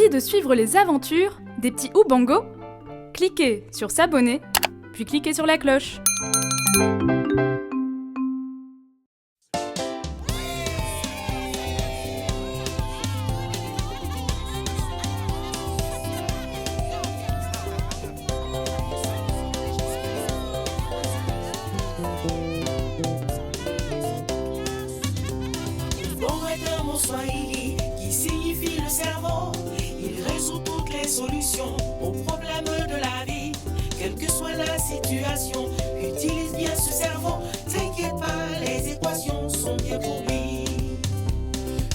envie de suivre les aventures des petits Oubango? Cliquez sur s'abonner, puis cliquez sur la cloche. Bon est un mot swahili qui signifie le cerveau. Il résout toutes les solutions aux problèmes de la vie. Quelle que soit la situation, utilise bien ce cerveau. T'inquiète pas, les équations sont bien pour lui.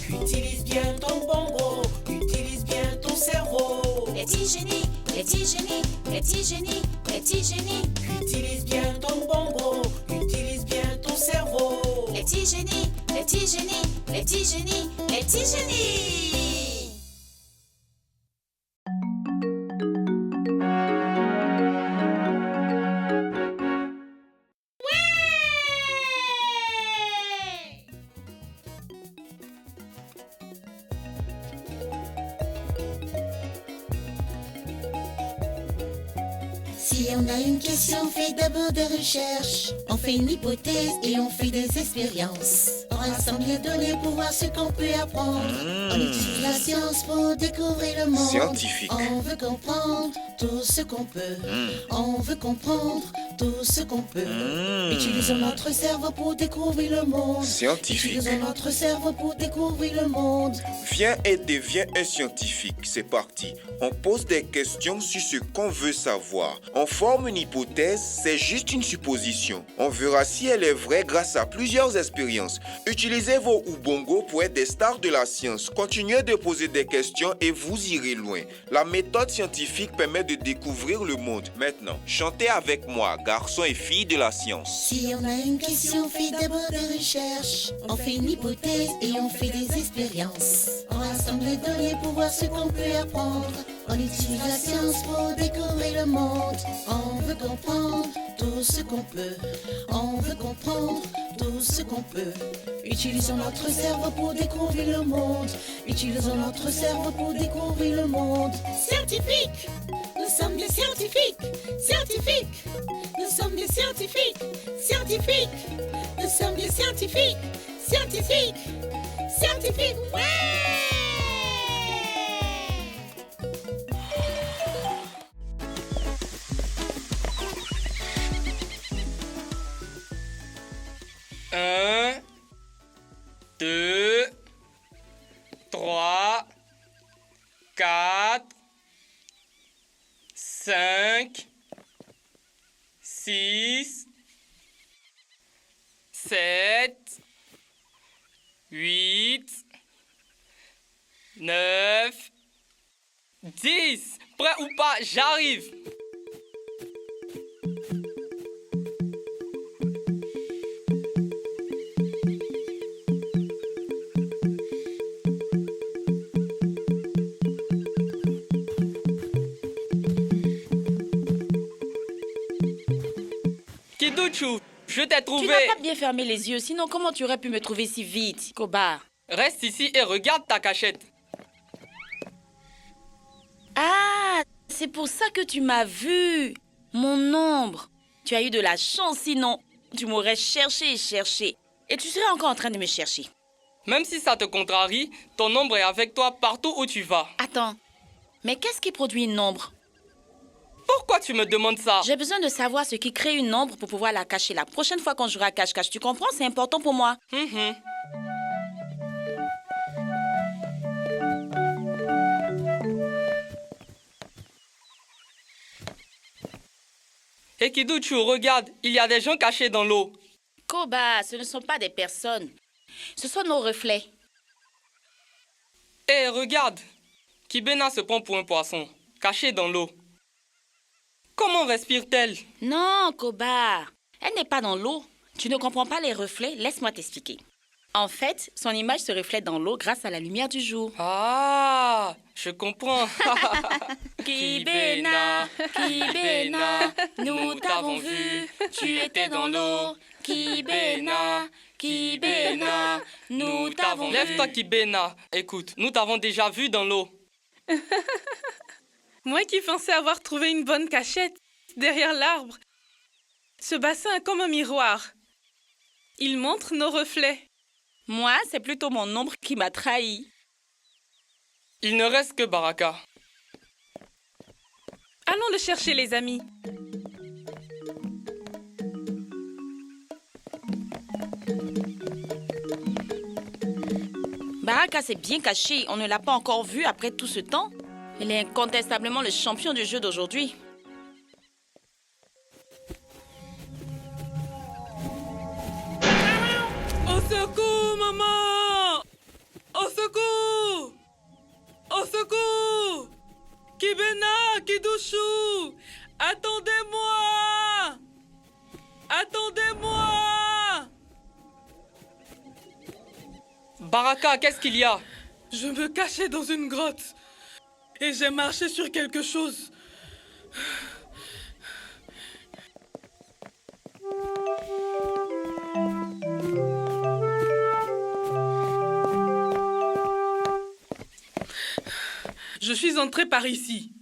Utilise bien ton bongo, utilise bien ton cerveau. Les petits génies, les petits génies, les petits génies, les petits génies. Utilise bien ton bongo, utilise bien ton cerveau. Les petits génies, les petits génies, les petits génies, les petits génies. Si on a une question, on fait d'abord des recherches. On fait une hypothèse et on fait des expériences. On rassemble les données pour voir ce qu'on peut apprendre. On utilise la science pour découvrir le monde. Scientifique. On veut comprendre tout ce qu'on peut. On veut comprendre tout ce qu'on peut. Utilisons notre cerveau pour découvrir le monde. Scientifique. Utilisons notre cerveau pour découvrir le monde. Viens et deviens un scientifique. C'est parti. On pose des questions sur ce qu'on veut savoir. On forme une hypothèse, c'est juste une supposition. On verra si elle est vraie grâce à plusieurs expériences. Utilisez vos Oubango pour être des stars de la science. Continuez de poser des questions et vous irez loin. La méthode scientifique permet de découvrir le monde. Maintenant, chantez avec moi, garçons et filles de la science. Si on a une question, on fait d'abord des recherches. On fait une hypothèse et on fait des expériences. On rassemble les données pour voir ce qu'on peut apprendre. On utilise la science pour découvrir le monde. On veut comprendre tout ce qu'on peut. On veut comprendre tout ce qu'on peut. Utilisons notre cerveau pour découvrir le monde. Utilisons notre cerveau pour découvrir le monde. Scientifiques, nous sommes des scientifiques, scientifiques, nous sommes des scientifiques, scientifiques, nous sommes des scientifiques, scientifiques, scientifiques, ouais! Un, deux, trois, quatre, cinq, six, sept, huit, neuf, 10. Prêt ou pas, j'arrive. Kiduchu, je t'ai trouvé. Tu n'as pas bien fermé les yeux, sinon comment tu aurais pu me trouver si vite, Koba? Reste ici et regarde ta cachette. Ah, c'est pour ça que tu m'as vu. Mon ombre. Tu as eu de la chance, sinon tu m'aurais cherché et cherché. Et tu serais encore en train de me chercher. Même si ça te contrarie, ton ombre est avec toi partout où tu vas. Attends, mais qu'est-ce qui produit une ombre? Pourquoi tu me demandes ça? J'ai besoin de savoir ce qui crée une ombre pour pouvoir la cacher. La prochaine fois qu'on jouera à cache-cache, tu comprends? C'est important pour moi. Et Kiduchu, regarde, il y a des gens cachés dans l'eau. Koba, ce ne sont pas des personnes. Ce sont nos reflets. Hé, regarde, Kibena se prend pour un poisson, caché dans l'eau. Comment respire-t-elle? Non, Koba, elle n'est pas dans l'eau. Tu ne comprends pas les reflets? Laisse-moi t'expliquer. En fait, son image se reflète dans l'eau grâce à la lumière du jour. Ah, je comprends. Kibena, Kibena, nous t'avons vu, tu étais dans l'eau. Kibena, Kibena, nous t'avons vu. Lève-toi, Kibena. Écoute, nous t'avons déjà vu dans l'eau. Moi qui pensais avoir trouvé une bonne cachette derrière l'arbre. Ce bassin est comme un miroir. Il montre nos reflets. Moi, c'est plutôt mon ombre qui m'a trahi. Il ne reste que Baraka. Allons le chercher, les amis. Baraka s'est bien caché. On ne l'a pas encore vu après tout ce temps. Il est incontestablement le champion du jeu d'aujourd'hui. Au secours, maman! Au secours! Au secours! Kibena, Kidouchou! Attendez-moi! Attendez-moi! Baraka, qu'est-ce qu'il y a? Je me cachais dans une grotte et j'ai marché sur quelque chose. Je suis entré par ici.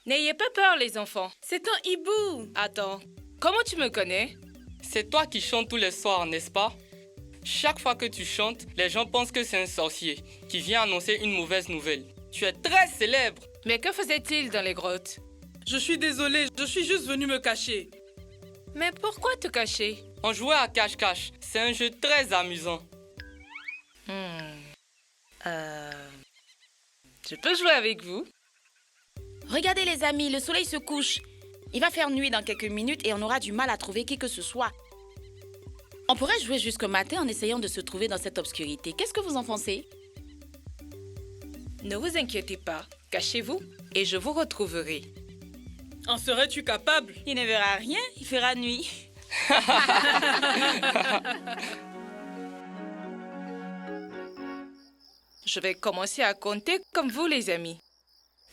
N'ayez pas peur, les enfants. C'est un hibou. Attends, comment tu me connais? C'est toi qui chantes tous les soirs, n'est-ce pas? Chaque fois que tu chantes, les gens pensent que c'est un sorcier qui vient annoncer une mauvaise nouvelle. Tu es très célèbre. Mais que faisait-il dans les grottes? Je suis désolé, je suis juste venu me cacher. Mais pourquoi te cacher? On jouait à cache-cache. C'est un jeu très amusant. Je peux jouer avec vous? Regardez les amis, le soleil se couche. Il va faire nuit dans quelques minutes et on aura du mal à trouver qui que ce soit. On pourrait jouer jusqu'au matin en essayant de se trouver dans cette obscurité. Qu'est-ce que vous en pensez? Ne vous inquiétez pas, cachez-vous et je vous retrouverai. En serais-tu capable? Il ne verra rien, il fera nuit. Je vais commencer à compter comme vous, les amis.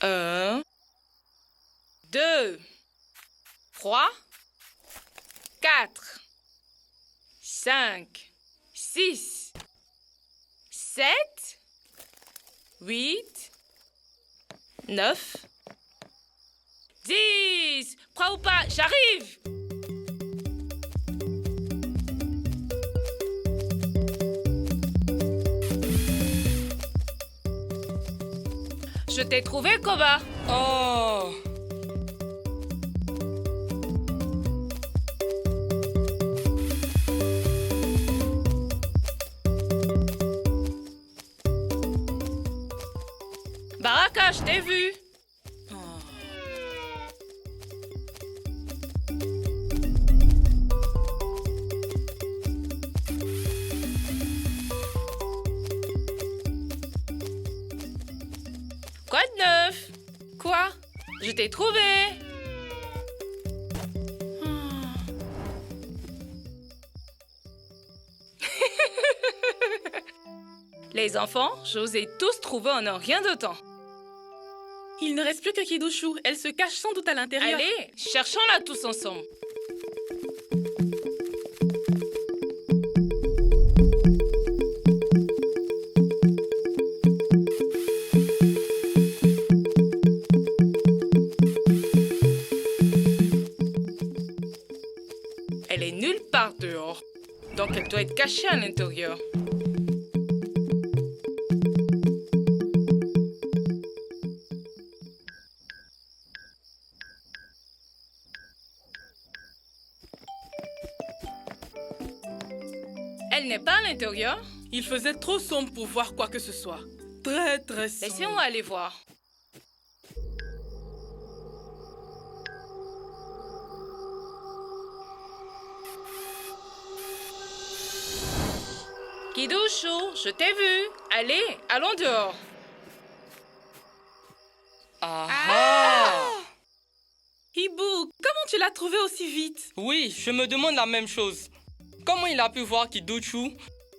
1, 2, 3, 4, 5, 6, 7, 8, 9, 10. Prêt ou pas? J'arrive! Je t'ai trouvé, Koba. Oh! Baraka, je t'ai vu. Quoi de neuf? Quoi? Je t'ai trouvé. Les enfants, je vous ai tous trouvés en un rien de temps. Il ne reste plus que Kidouchou. Elle se cache sans doute à l'intérieur. Allez, cherchons-la tous ensemble. Elle est nulle part dehors, donc elle doit être cachée à l'intérieur. Elle n'est pas à l'intérieur? Il faisait trop sombre pour voir quoi que ce soit. Très, très sombre. Laissez-moi aller voir. Kidouchou, je t'ai vu. Allez, allons dehors. Ah! Hibou, comment tu l'as trouvé aussi vite? Oui, je me demande la même chose. Comment il a pu voir Kidouchou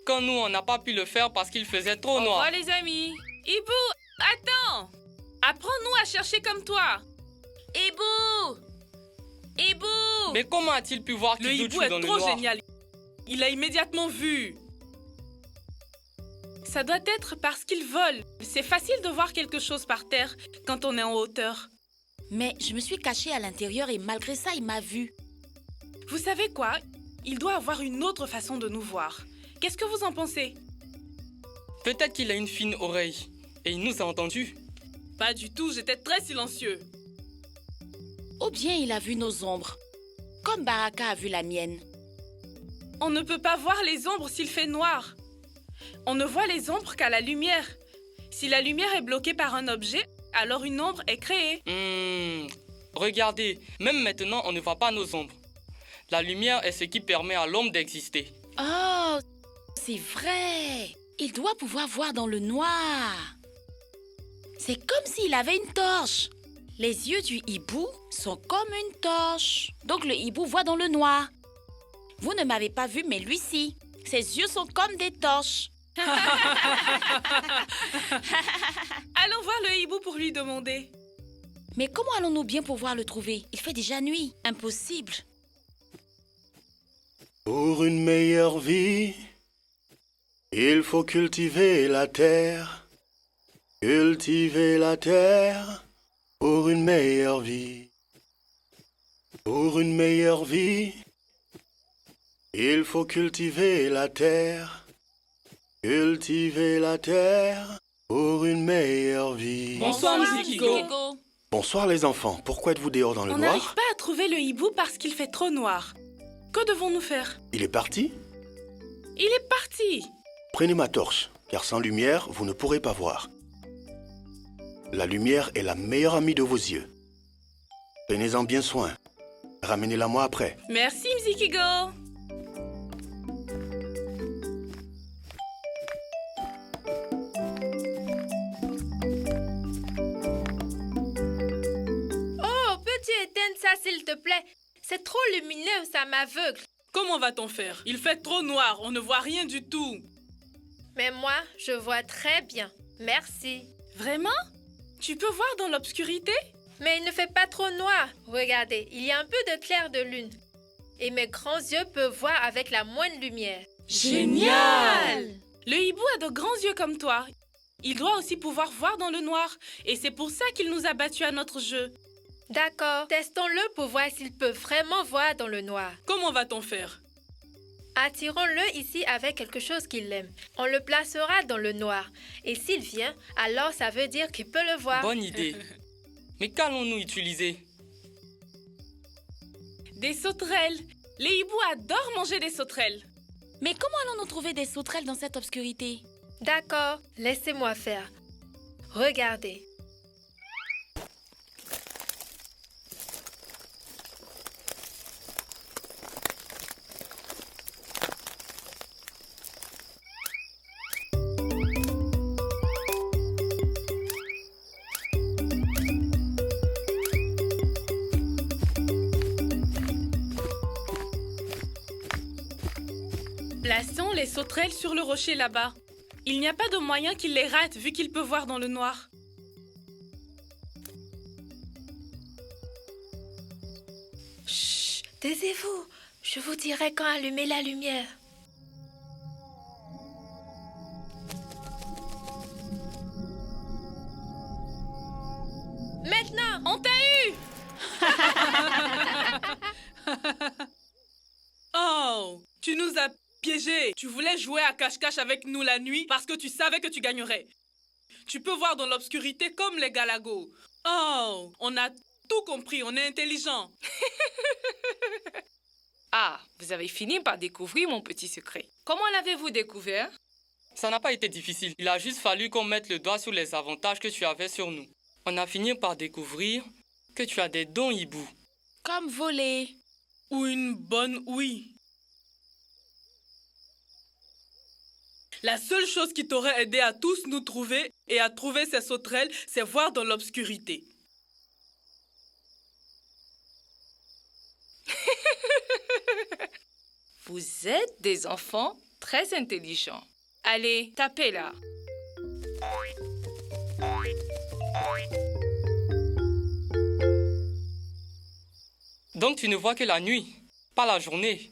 quand nous, on n'a pas pu le faire parce qu'il faisait trop Au noir? revoir les amis. Hibou, attends! Apprends-nous à chercher comme toi. Hibou! Hibou! Mais comment a-t-il pu voir Le Kidouchou hibou dans est le trop noir? génial. Il a immédiatement vu. Ça doit être parce qu'il vole. C'est facile de voir quelque chose par terre quand on est en hauteur. Mais je me suis cachée à l'intérieur et malgré ça, il m'a vue. Vous savez quoi? Il doit avoir une autre façon de nous voir. Qu'est-ce que vous en pensez? Peut-être qu'il a une fine oreille et il nous a entendus. Pas du tout, j'étais très silencieux. Ou bien il a vu nos ombres, comme Baraka a vu la mienne. On ne peut pas voir les ombres s'il fait noir. On ne voit les ombres qu'à la lumière. Si la lumière est bloquée par un objet, alors une ombre est créée. Regardez, même maintenant, on ne voit pas nos ombres. La lumière est ce qui permet à l'ombre d'exister. Oh, c'est vrai. Il doit pouvoir voir dans le noir. C'est comme s'il avait une torche. Les yeux du hibou sont comme une torche. Donc le hibou voit dans le noir. Vous ne m'avez pas vu, mais lui si. Ses yeux sont comme des torches. Allons voir le hibou pour lui demander. Mais comment allons-nous bien pouvoir le trouver? Il fait déjà nuit. Impossible. Pour une meilleure vie, il faut cultiver la terre. Cultiver la terre pour une meilleure vie. Pour une meilleure vie, il faut cultiver la terre. Cultiver la terre pour une meilleure vie. Bonsoir, Mzikigo. Bonsoir les enfants, pourquoi êtes-vous dehors dans le On noir? n'arrive pas à trouver le hibou parce qu'il fait trop noir. Que devons-nous faire? Il est parti? Il est parti. Prenez ma torche, car sans lumière, vous ne pourrez pas voir. La lumière est la meilleure amie de vos yeux. Prenez-en bien soin. Ramenez-la moi après. Merci, Mzikigo. Oh, peux-tu éteindre ça, s'il te plaît? C'est trop lumineux, ça m'aveugle. Comment va-t-on faire? Il fait trop noir, on ne voit rien du tout. Mais moi, je vois très bien. Merci. Vraiment? Tu peux voir dans l'obscurité? Mais il ne fait pas trop noir. Regardez, il y a un peu de clair de lune. Et mes grands yeux peuvent voir avec la moindre lumière. Génial! Le hibou a de grands yeux comme toi. Il doit aussi pouvoir voir dans le noir. Et c'est pour ça qu'il nous a battus à notre jeu. D'accord, testons-le pour voir s'il peut vraiment voir dans le noir. Comment va-t-on faire? Attirons-le ici avec quelque chose qu'il aime. On le placera dans le noir. Et s'il vient, alors ça veut dire qu'il peut le voir. Bonne idée. Mais qu'allons-nous utiliser? Des sauterelles. Les hiboux adorent manger des sauterelles. Mais comment allons-nous trouver des sauterelles dans cette obscurité? D'accord, laissez-moi faire. Regardez. Plaçons les sauterelles sur le rocher là-bas. Il n'y a pas de moyen qu'il les rate vu qu'il peut voir dans le noir. Chut, taisez-vous. Je vous dirai quand allumer la lumière. Maintenant! On t'a eu! Oh, tu nous as piégés. Tu voulais jouer à cache-cache avec nous la nuit parce que tu savais que tu gagnerais. Tu peux voir dans l'obscurité comme les galagos. Oh, on a tout compris, on est intelligent. Ah, vous avez fini par découvrir mon petit secret. Comment l'avez-vous découvert? Ça n'a pas été difficile. Il a juste fallu qu'on mette le doigt sur les avantages que tu avais sur nous. On a fini par découvrir que tu as des dons hibou. Comme voler. Ou une bonne ouïe. La seule chose qui t'aurait aidé à tous nous trouver et à trouver ces sauterelles, c'est voir dans l'obscurité. Vous êtes des enfants très intelligents. Allez, tapez là. Donc tu ne vois que la nuit, pas la journée.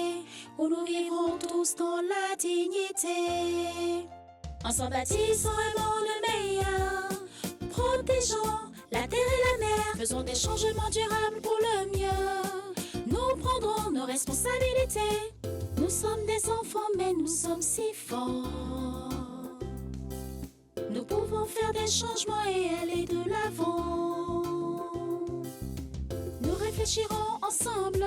où nous vivrons tous dans la dignité. Ensemble bâtissons un monde meilleur, protégeons la terre et la mer, faisons des changements durables pour le mieux. Nous prendrons nos responsabilités. Nous sommes des enfants, mais nous sommes si forts. Nous pouvons faire des changements et aller de l'avant. Nous réfléchirons ensemble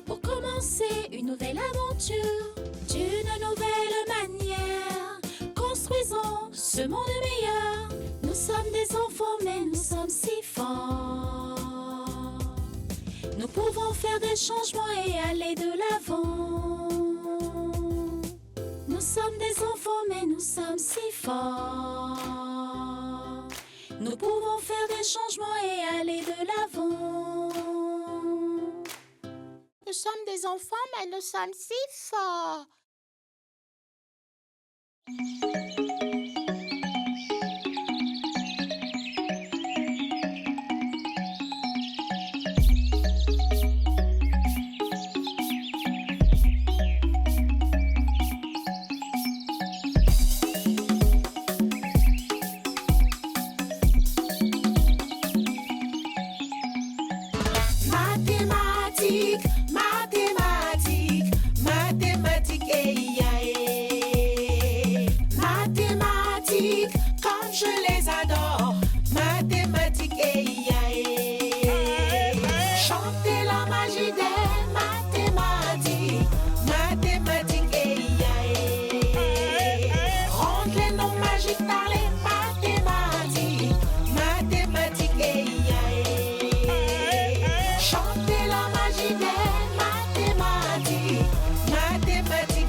pour commencer une nouvelle aventure. D'une nouvelle manière, construisons ce monde meilleur. Nous sommes des enfants, mais nous sommes si forts. Nous pouvons faire des changements et aller de l'avant. Nous sommes des enfants, mais nous sommes si forts. Nous pouvons faire des changements et aller de l'avant. Nous sommes des enfants, mais nous sommes si forts. Mathématiques, mathématiques, mathématiques, mathématiques, comme je les adore. Mathématiques, chanter la magie des mathématiques. Mathématiques, rendre les noms magiques par les mathématiques. Mathématiques, chanter la magie des mathématiques. Mathématiques,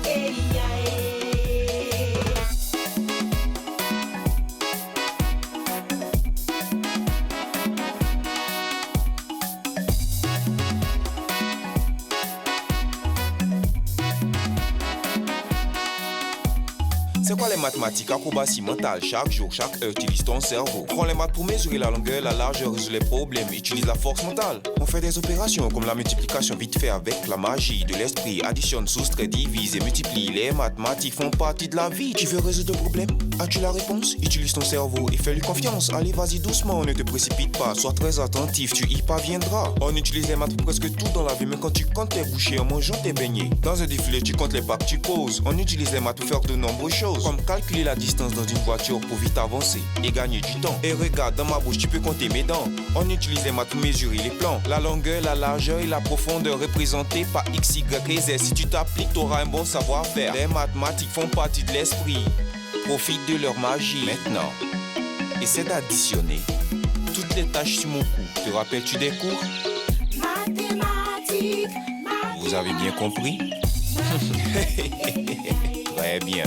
C'est quoi les mathématiques? Acrobatie mentale. Chaque jour, chaque heure, utilise ton cerveau. Prends les maths pour mesurer la longueur, la largeur, résoudre les problèmes. Utilise la force mentale. On fait des opérations comme la multiplication vite fait avec la magie de l'esprit. Additionne, soustrait, divise et multiplie. Les mathématiques font partie de la vie. Tu veux résoudre un problème? As-tu la réponse? Utilise ton cerveau et fais-lui confiance. Allez, vas-y doucement, ne te précipite pas. Sois très attentif, tu y parviendras. On utilise les maths pour presque tout dans la vie, même quand tu comptes tes bouchées en mangeant tes beignets. Dans un défilé, tu comptes les pas que tu poses. On utilise les maths pour faire de nombreuses choses, comme calculer la distance dans une voiture pour vite avancer et gagner du temps. Et regarde, dans ma bouche, tu peux compter mes dents. On utilise les maths pour mesurer les plans. La longueur, la largeur et la profondeur représentées par X, Y et Z. Si tu t'appliques, tu auras un bon savoir-faire. Les mathématiques font partie de l'esprit. Profite de leur magie. Maintenant, essaie d'additionner toutes les tâches sur mon cou. Te rappelles-tu des cours? mathématiques, Vous avez bien compris? Très bien.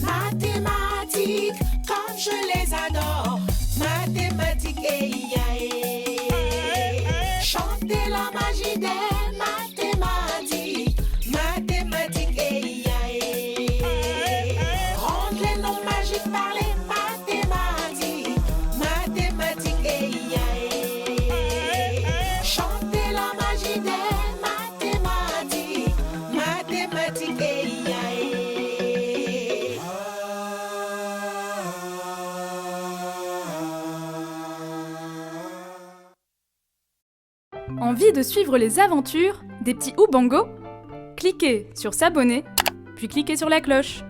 mathématiques, comme je les adore. Mathématiques, chanter la magie des mathématiques. Mathématiques, rendre les noms magiques par les mathématiques. Mathématiques, chanter la magie des mathématiques. Mathématiques, Envie de suivre les aventures des petits Oubango? Cliquez sur s'abonner, puis cliquez sur la cloche.